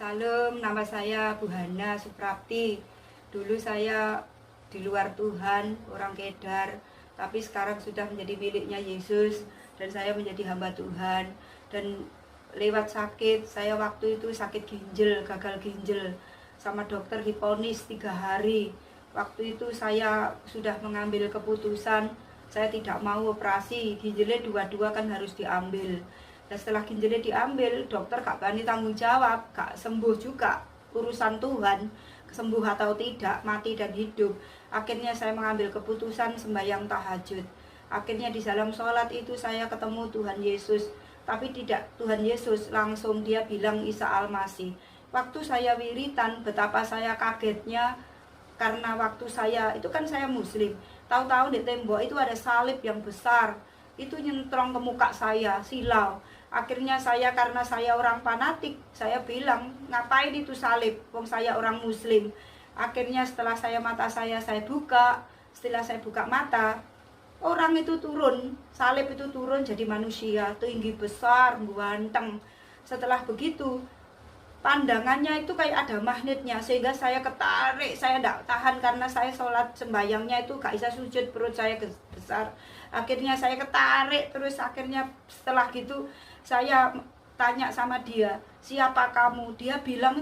Salam, nama saya Bu Hana Suprapti. Dulu saya di luar Tuhan, orang Kedar, tapi sekarang sudah menjadi miliknya Yesus dan saya menjadi hamba Tuhan. Dan lewat sakit, saya waktu itu sakit ginjal, gagal ginjal, sama dokter diponis 3 hari. Waktu itu saya sudah mengambil keputusan, saya tidak mau operasi, ginjalnya dua-dua kan harus diambil. Dan setelah ginjalnya diambil, dokter gak berani tanggung jawab, gak sembuh juga, urusan Tuhan, sembuh atau tidak, mati dan hidup. Akhirnya saya mengambil keputusan sembahyang tahajud. Akhirnya di dalam sholat itu saya ketemu Tuhan Yesus, tapi tidak Tuhan Yesus langsung, dia bilang Isa Al-Masih. Waktu saya wiritan, betapa saya kagetnya, karena waktu saya, itu kan saya muslim, tahu-tahu di tembok itu ada salib yang besar, itu nyentrong ke muka saya, silau. Akhirnya saya, karena saya orang fanatik, saya bilang, ngapain itu salib, wong saya orang muslim. Akhirnya setelah mata saya buka, setelah saya buka mata, orang itu turun, salib itu turun jadi manusia, tinggi besar, ganteng. Setelah begitu, pandangannya itu kayak ada magnetnya, sehingga saya ketarik, saya tidak tahan karena saya sholat sembayangnya itu gak bisa sujud, perut saya besar. Akhirnya saya ketarik terus. Akhirnya setelah gitu saya tanya sama dia, siapa kamu? Dia bilang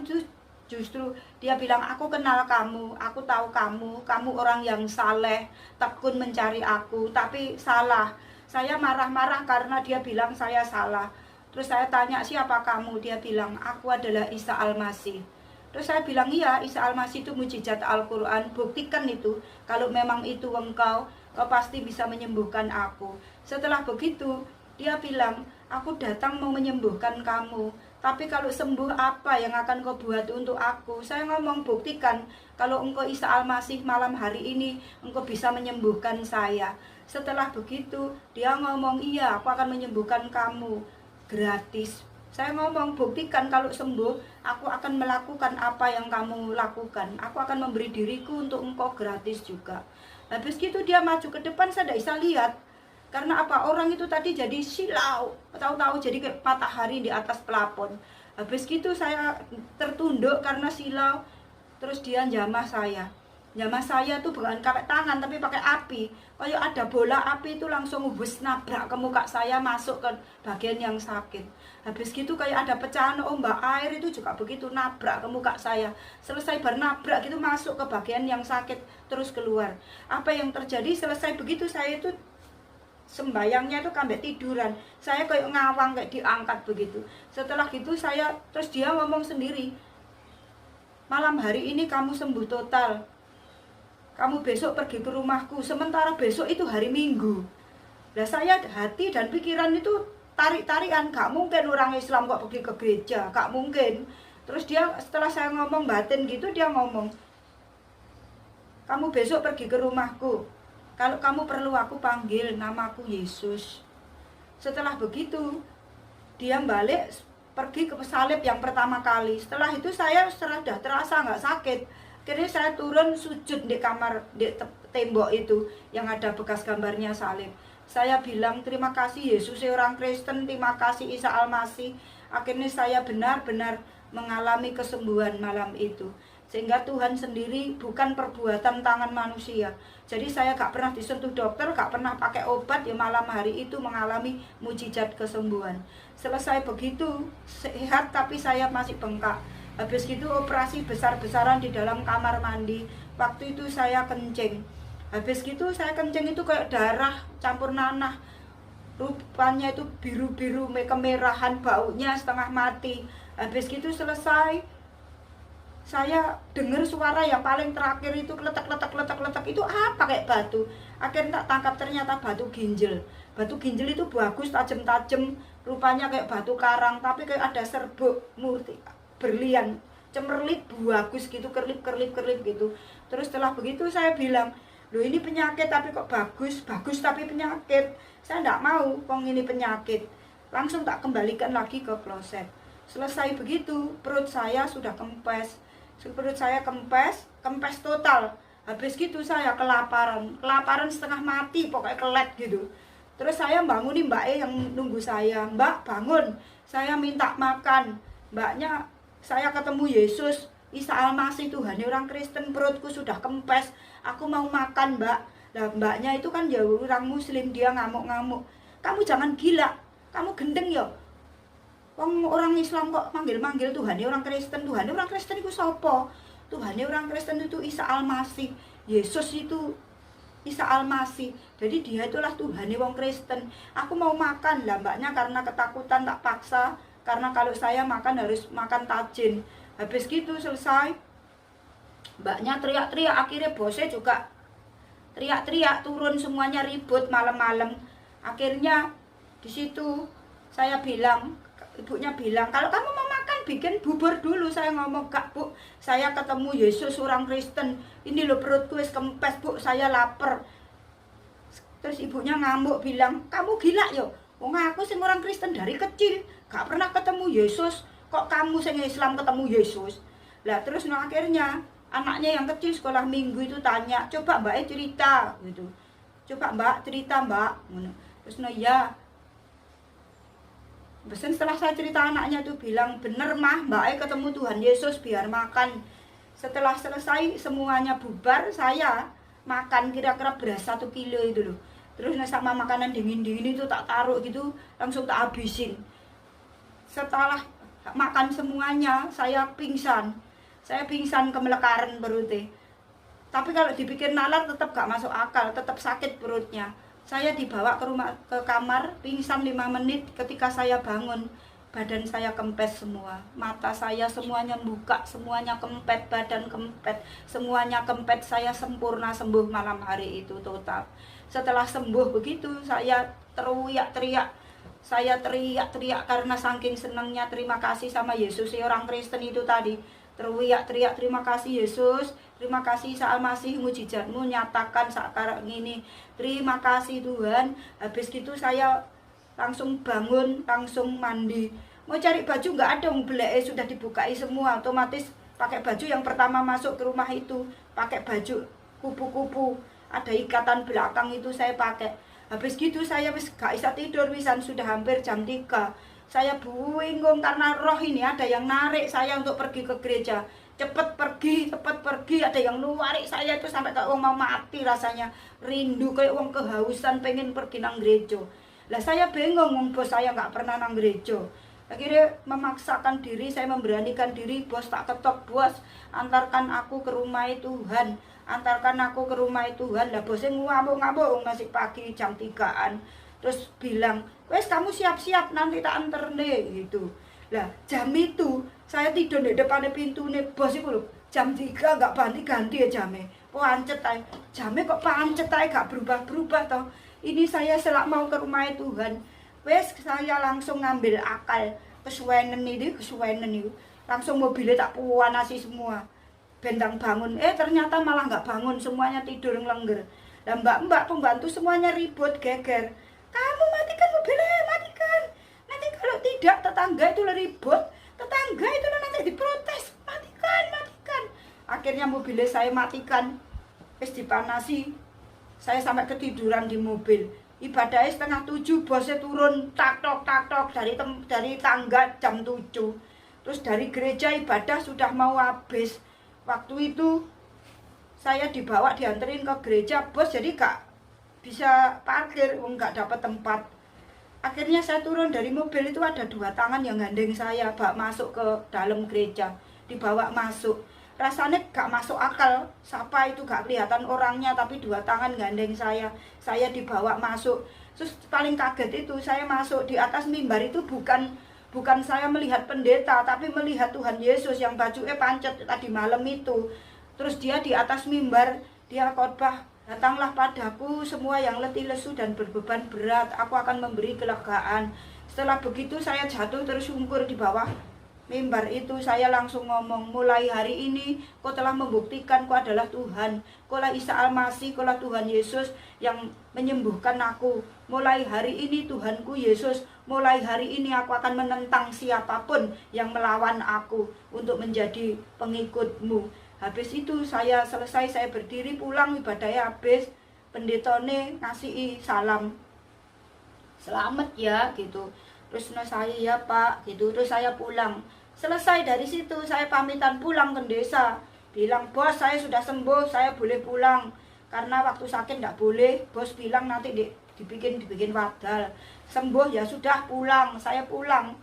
justru dia bilang, aku kenal kamu, aku tahu kamu orang yang saleh, tekun mencari aku, tapi salah. Saya marah-marah karena dia bilang saya salah. Terus saya tanya, siapa kamu? Dia bilang, aku adalah Isa Al-Masih. Terus saya bilang, iya, Isa Al-Masih itu mujizat Al-Quran, buktikan itu. Kalau memang itu engkau pasti bisa menyembuhkan aku. Setelah begitu, dia bilang, aku datang mau menyembuhkan kamu, tapi kalau sembuh apa yang akan kau buat untuk aku? Saya ngomong, buktikan kalau engkau Isa Al-Masih malam hari ini, engkau bisa menyembuhkan saya. Setelah begitu, dia ngomong, iya, aku akan menyembuhkan kamu gratis. Saya ngomong, buktikan kalau sembuh, aku akan melakukan apa yang kamu lakukan. Aku akan memberi diriku untuk engkau gratis juga. Habis gitu dia maju ke depan, saya tidak bisa lihat. Karena apa? Orang itu tadi jadi silau, tahu-tahu jadi kayak matahari di atas pelapon. Habis gitu saya tertunduk karena silau. Terus dia jamah saya. Jamah saya tuh bukan pakai tangan tapi pakai api. Kayak ada bola api itu langsung ubus nabrak ke muka saya, masuk ke bagian yang sakit. Habis gitu kayak ada pecahan ombak air itu juga begitu, nabrak ke muka saya. Selesai bernabrak gitu masuk ke bagian yang sakit, terus keluar. Apa yang terjadi selesai begitu, saya itu sembayangnya itu sampai tiduran. Saya kayak ngawang, kayak diangkat begitu. Setelah gitu terus dia ngomong sendiri, malam hari ini kamu sembuh total, kamu besok pergi ke rumahku. Sementara besok itu hari Minggu. Nah saya hati dan pikiran itu tarik-tarikan, gak mungkin orang Islam kok pergi ke gereja, gak mungkin. Terus dia setelah saya ngomong batin gitu, dia ngomong, kamu besok pergi ke rumahku, kalau kamu perlu aku panggil namaku Yesus. Setelah begitu dia balik pergi ke salib yang pertama kali. Setelah itu saya sudah terasa nggak sakit. Akhirnya saya turun sujud di kamar, di tembok itu yang ada bekas gambarnya salib. Saya bilang, terima kasih Yesus, orang Kristen, terima kasih Isa Al-Masih. Akhirnya saya benar-benar mengalami kesembuhan malam itu. Sehingga Tuhan sendiri, bukan perbuatan tangan manusia. Jadi saya gak pernah disentuh dokter, gak pernah pakai obat, ya malam hari itu mengalami mujizat kesembuhan. Selesai begitu, sehat tapi saya masih bengkak. Habis itu operasi besar-besaran di dalam kamar mandi. Waktu itu saya kencing. Habis gitu saya kencing itu kayak darah campur nanah. Rupanya itu biru-biru, kemerahan, baunya setengah mati. Habis gitu selesai, saya dengar suara yang paling terakhir itu letak itu apa kayak batu. Akhirnya tak tangkap, ternyata batu ginjal. Batu ginjal itu bagus, tajam-tajam, rupanya kayak batu karang, tapi kayak ada serbuk murti berlian, cemerlit, bagus gitu, kerlip gitu. Terus setelah begitu saya bilang, loh ini penyakit tapi kok bagus tapi penyakit. Saya tidak mau, wong ini penyakit. Langsung tak kembalikan lagi ke kloset. Selesai begitu, perut saya sudah kempes. Perut saya kempes total. Habis gitu saya kelaparan setengah mati, pokoknya kelet gitu. Terus saya bangunin Mbak yang nunggu saya, Mbak bangun, saya minta makan. Mbaknya saya ketemu Yesus, Isa Almasih, Tuhan orang Kristen, perutku sudah kempes, aku mau makan mbak. Nah mbaknya itu kan ya orang muslim, dia ngamuk-ngamuk, kamu jangan gila, kamu gendeng ya, orang Islam kok manggil-manggil Tuhan orang Kristen. Tuhan orang Kristen itu sopo? Tuhan orang Kristen itu Isa Almasih, Yesus itu Isa Almasih. Jadi dia itulah Tuhan orang Kristen. Aku mau makan lah mbaknya, karena ketakutan tak paksa, karena kalau saya makan harus makan tajin. Habis gitu selesai, mbaknya teriak-teriak, akhirnya bosnya juga teriak-teriak, turun semuanya ribut malam-malam. Akhirnya di situ saya bilang, ibunya bilang, kalau kamu mau makan bikin bubur dulu. Saya ngomong, gak bu, saya ketemu Yesus orang Kristen, ini loh perutku wis kempes bu, saya lapar. Terus ibunya ngamuk bilang, kamu gila yo, wong aku sing orang Kristen dari kecil gak pernah ketemu Yesus, kok kamu sing Islam ketemu Yesus. Lah terus akhirnya anaknya yang kecil sekolah minggu itu tanya, coba mbak cerita gitu, coba mbak cerita mbak. Terus ya besen, setelah saya cerita, anaknya tuh bilang, bener mah mbak ketemu Tuhan Yesus, biar makan. Setelah selesai semuanya bubar, saya makan kira-kira beras 1 kilo itu loh. Terus sama makanan dingin-dingin itu tak taruh gitu, langsung tak habisin. Setelah makan semuanya, saya pingsan kemelekaran perutnya. Tapi kalau dipikir nalar tetap gak masuk akal, tetap sakit perutnya. Saya dibawa ke kamar, pingsan 5 menit. Ketika saya bangun, badan saya kempes semua, mata saya semuanya buka, semuanya kempet, badan kempet, semuanya kempet. Saya sempurna sembuh malam hari itu total. Setelah sembuh begitu, saya teriak-teriak. Saya teriak-teriak karena saking senangnya, terima kasih sama Yesus orang Kristen itu tadi. Teriak-teriak, terima kasih Yesus, terima kasih Isa Almasih, mujizatmu nyatakan sekarang ini, terima kasih Tuhan. Habis gitu saya langsung bangun, langsung mandi. Mau cari baju nggak ada, beleknya sudah dibukai semua. Otomatis pakai baju yang pertama masuk ke rumah itu, pakai baju kupu-kupu, ada ikatan belakang itu saya pakai. Habis gitu saya gak bisa tidur, wisan sudah hampir jam 3. Saya bingung karena roh ini ada yang narik saya untuk pergi ke gereja. Cepet pergi, ada yang narik saya itu sampai kayak mau mati rasanya. Rindu kayak wong kehausan pengen pergi nang gereja. Lah saya bingung, wong bos saya gak pernah nang gereja. Akhirnya memaksakan diri, saya memberanikan diri, bos tak ketok, bos antarkan aku ke rumah Tuhan, antarkan aku ke rumah Tuhan. Lah bosnya ngamuk-ngamuk, masih pagi jam 3-an. Terus bilang, wes kamu siap-siap nanti tak anter deh gitu. Lah jam itu saya tidur di depan pintu nih, bos itu loh, jam 3 gak ganti ya jamnya. Pancet aja, jamnya kok pancet aja, gak berubah-berubah toh. Ini saya selak mau ke rumah Tuhan. Wes saya langsung ngambil akal, kesuwenan itu, langsung mobilnya tak puanasi semua, bentang bangun. Ternyata malah nggak bangun, semuanya tidur ngelengger. Dan mbak-mbak pembantu semuanya ribut geger, kamu matikan mobilnya, matikan, nanti kalau tidak tetangga itu ribut, tetangga itu nanti diprotes, matikan. Akhirnya mobilnya saya matikan, wes dipanasi, saya sampai ketiduran di mobil. Ibadahnya 6:30, bosnya turun tak tok dari tangga jam 7. Terus dari gereja ibadah sudah mau habis. Waktu itu saya dianterin ke gereja, bos jadi gak bisa parkir, gak dapat tempat. Akhirnya saya turun dari mobil itu, ada 2 tangan yang gandeng saya, bawa masuk ke dalam gereja, dibawa masuk. Rasanya gak masuk akal, siapa itu gak kelihatan orangnya, tapi 2 tangan gandeng saya dibawa masuk. Terus paling kaget itu saya masuk di atas mimbar itu, bukan saya melihat pendeta, tapi melihat Tuhan Yesus yang bajunya pancet tadi malam itu. Terus dia di atas mimbar, dia khotbah, datanglah padaku semua yang letih lesu dan berbeban berat, aku akan memberi kelegaan. Setelah begitu saya jatuh tersungkur di bawah mimbar itu. Saya langsung ngomong, mulai hari ini kau telah membuktikan kau adalah Tuhan, kau lah Isa Almasih, kau lah Tuhan Yesus yang menyembuhkan aku. Mulai hari ini Tuhanku Yesus, mulai hari ini aku akan menentang siapapun yang melawan aku untuk menjadi pengikutmu. Habis itu saya selesai, saya berdiri pulang, ibadahnya habis, pendetone ngasih salam, selamat ya gitu. Terus saya ya pak gitu, terus saya pulang. Selesai dari situ saya pamitan pulang ke desa. Bilang, bos saya sudah sembuh, saya boleh pulang. Karena waktu sakit nggak boleh, bos bilang nanti dibikin wadal. Sembuh ya sudah pulang, saya pulang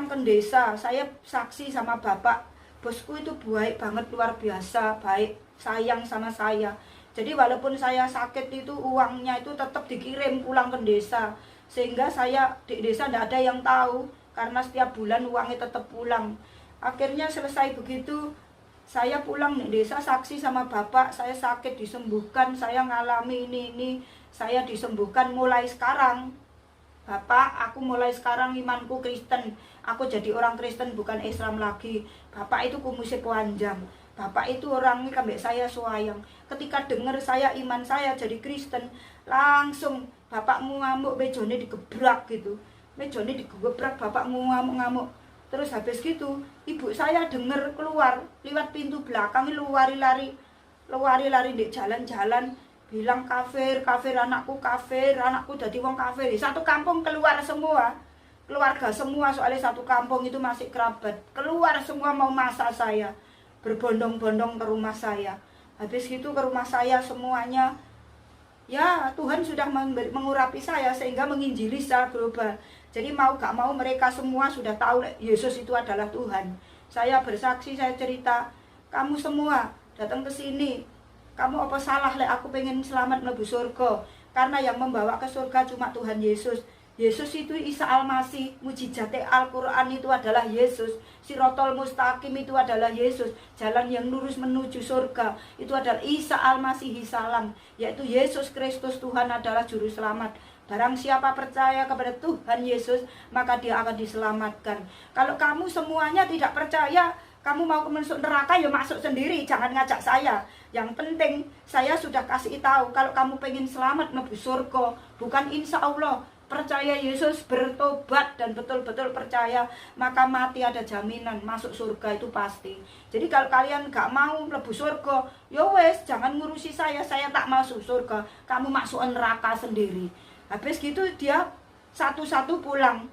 ke desa. Saya saksi sama bapak, bosku itu baik banget, luar biasa, baik, sayang sama saya. Jadi walaupun saya sakit itu uangnya itu tetap dikirim pulang ke desa. Sehingga saya di desa tidak ada yang tahu, karena setiap bulan uangnya tetap pulang. Akhirnya selesai begitu, saya pulang di desa saksi sama bapak, saya sakit disembuhkan, saya ngalami ini, saya disembuhkan mulai sekarang. Bapak, aku mulai sekarang imanku Kristen, aku jadi orang Kristen bukan Islam lagi. Bapak itu kumusik panjang, bapak itu orangnya kambek saya sayang. Ketika dengar saya iman saya jadi Kristen, langsung bapakmu ngamuk, mejone digebrak gitu. Mejone digebrak, bapakmu ngamuk-ngamuk. Terus habis gitu, ibu saya dengar keluar lewat pintu belakang, lari-lari di jalan-jalan, bilang kafir, anakku kafir, anakku jadi wong kafir. Satu kampung keluar semua, keluarga semua, soalnya satu kampung itu masih kerabat. Keluar semua mau masak saya, berbondong-bondong ke rumah saya. Habis itu ke rumah saya semuanya, ya Tuhan sudah mengurapi saya sehingga menginjili secara global. Jadi mau gak mau mereka semua sudah tahu Yesus itu adalah Tuhan. Saya bersaksi, saya cerita, kamu semua datang ke sini, kamu apa salah aku pengen selamat mlebu surga. Karena yang membawa ke surga cuma Tuhan Yesus. Yesus itu Isa Al-Masih, mujizate Al-Quran itu adalah Yesus. Sirotol Mustaqim itu adalah Yesus. Jalan yang lurus menuju surga itu adalah Isa Al-Masih Salam, yaitu Yesus Kristus Tuhan adalah juru selamat. Barang siapa percaya kepada Tuhan Yesus, maka dia akan diselamatkan. Kalau kamu semuanya tidak percaya, kamu mau masuk neraka ya masuk sendiri, jangan ngajak saya. Yang penting saya sudah kasih tahu, kalau kamu pengen selamat mlebu surga, bukan insya Allah, percaya Yesus, bertobat dan betul-betul percaya, maka mati ada jaminan masuk surga itu pasti. Jadi kalau kalian gak mau mlebu surga, ya wes jangan ngurusi saya tak masuk surga, kamu masuk neraka sendiri. Habis gitu dia satu-satu pulang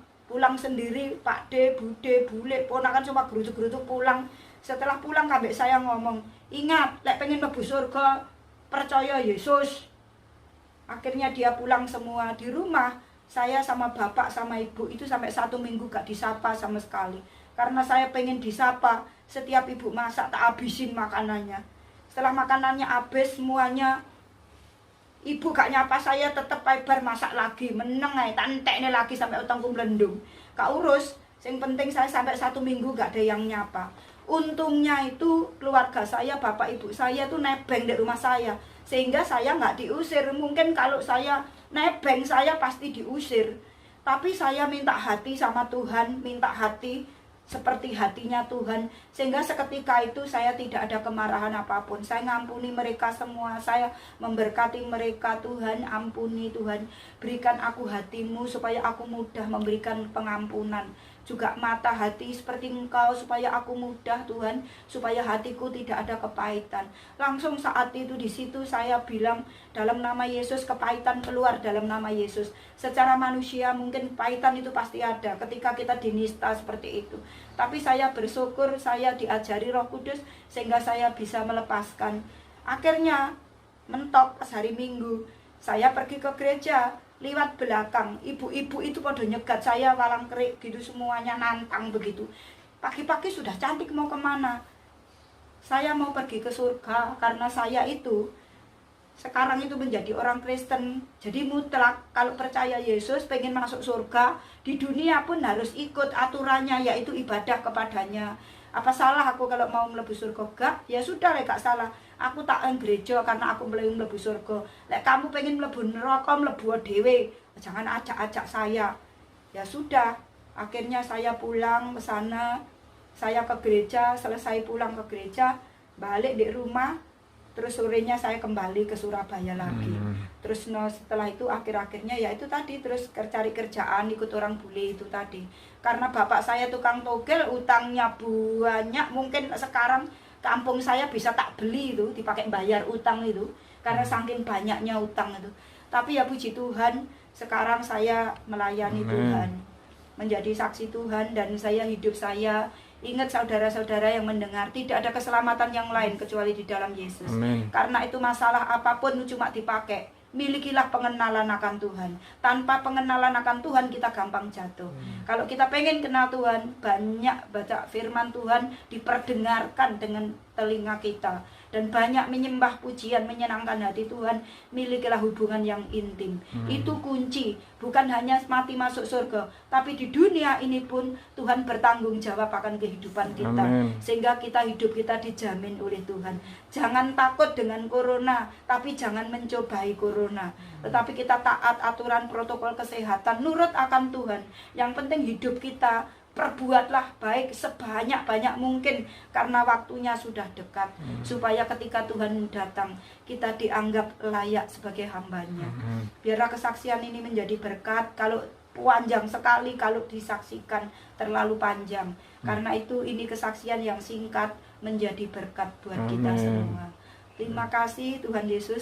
sendiri, Pak D, Bude, Bule, ponakan cuma gerutuk-gerutuk pulang. Setelah pulang kambek saya ngomong, ingat, lek pengen mlebu surga, percaya Yesus. Akhirnya dia pulang semua. Di rumah saya sama bapak sama ibu itu sampai 1 minggu gak disapa sama sekali. Karena saya pengen disapa, setiap ibu masak tak habisin makanannya. Setelah makanannya habis semuanya, ibu gak nyapa saya, tetep lebar masak lagi, meneng ae, tak entekne lagi sampai utangku melendung. Gak urus, yang penting saya sampai 1 minggu gak ada yang nyapa. Untungnya itu keluarga saya, bapak ibu saya tuh nebeng di rumah saya, sehingga saya gak diusir. Mungkin kalau saya nebeng saya pasti diusir, tapi saya minta hati sama Tuhan, minta hati seperti hatinya Tuhan, sehingga seketika itu saya tidak ada kemarahan apapun. Saya ngampuni mereka semua, saya memberkati mereka. Tuhan ampuni, Tuhan berikan aku hatimu supaya aku mudah memberikan pengampunan, juga mata hati seperti Engkau supaya aku mudah, Tuhan, supaya hatiku tidak ada kepahitan. Langsung saat itu di situ saya bilang dalam nama Yesus, kepahitan keluar dalam nama Yesus. Secara manusia mungkin kepahitan itu pasti ada ketika kita dinista seperti itu, tapi saya bersyukur saya diajari Roh Kudus sehingga saya bisa melepaskan. Akhirnya mentok pas hari Minggu saya pergi ke gereja, lewat belakang ibu-ibu itu pada nyegat saya walang kerik gitu, semuanya nantang begitu. Pagi-pagi sudah cantik, mau kemana? Saya mau pergi ke surga, karena saya itu sekarang itu menjadi orang Kristen, jadi mutlak kalau percaya Yesus, pengen masuk surga di dunia pun harus ikut aturannya, yaitu ibadah kepadanya. Apa salah aku kalau mau mlebu surga? Gak, ya sudah, gak salah. Aku tak gereja karena aku pengen mlebu surga. Lek kamu pengen mlebu neraka, mlebu dhewe, jangan ajak-ajak saya. Ya sudah, akhirnya saya pulang ke sana, saya ke gereja, selesai pulang ke gereja, balik di rumah. Terus sorenya saya kembali ke Surabaya lagi. Terus setelah itu akhir-akhirnya ya itu tadi, terus cari kerjaan, ikut orang bule itu tadi. Karena bapak saya tukang togel, utangnya banyak. Mungkin sekarang kampung saya bisa tak beli itu, dipakai bayar utang itu, karena saking banyaknya utang itu. Tapi ya puji Tuhan, sekarang saya melayani Tuhan, menjadi saksi Tuhan, dan saya hidup saya Ingat saudara-saudara yang mendengar, tidak ada keselamatan yang lain kecuali di dalam Yesus. Amin. Karena itu masalah apapun cuma dipakai. Milikilah pengenalan akan Tuhan. Tanpa pengenalan akan Tuhan kita gampang jatuh. Kalau kita pengen kenal Tuhan, banyak baca firman Tuhan diperdengarkan dengan telinga kita. Dan banyak menyembah pujian, menyenangkan hati Tuhan. Milikilah hubungan yang intim. Itu kunci. Bukan hanya mati masuk surga, tapi di dunia ini pun Tuhan bertanggung jawab akan kehidupan kita. Amin. Sehingga hidup kita dijamin oleh Tuhan. Jangan takut dengan corona, tapi jangan mencobai corona. Tetapi kita taat aturan protokol kesehatan, nurut akan Tuhan. Yang penting hidup kita, perbuatlah baik sebanyak-banyak mungkin, karena waktunya sudah dekat. Supaya ketika Tuhan datang, kita dianggap layak sebagai hambanya. Biarlah kesaksian ini menjadi berkat. Kalau panjang sekali, kalau disaksikan terlalu panjang. Karena itu ini kesaksian yang singkat menjadi berkat buat kita Amin. semua. Terima kasih Tuhan Yesus.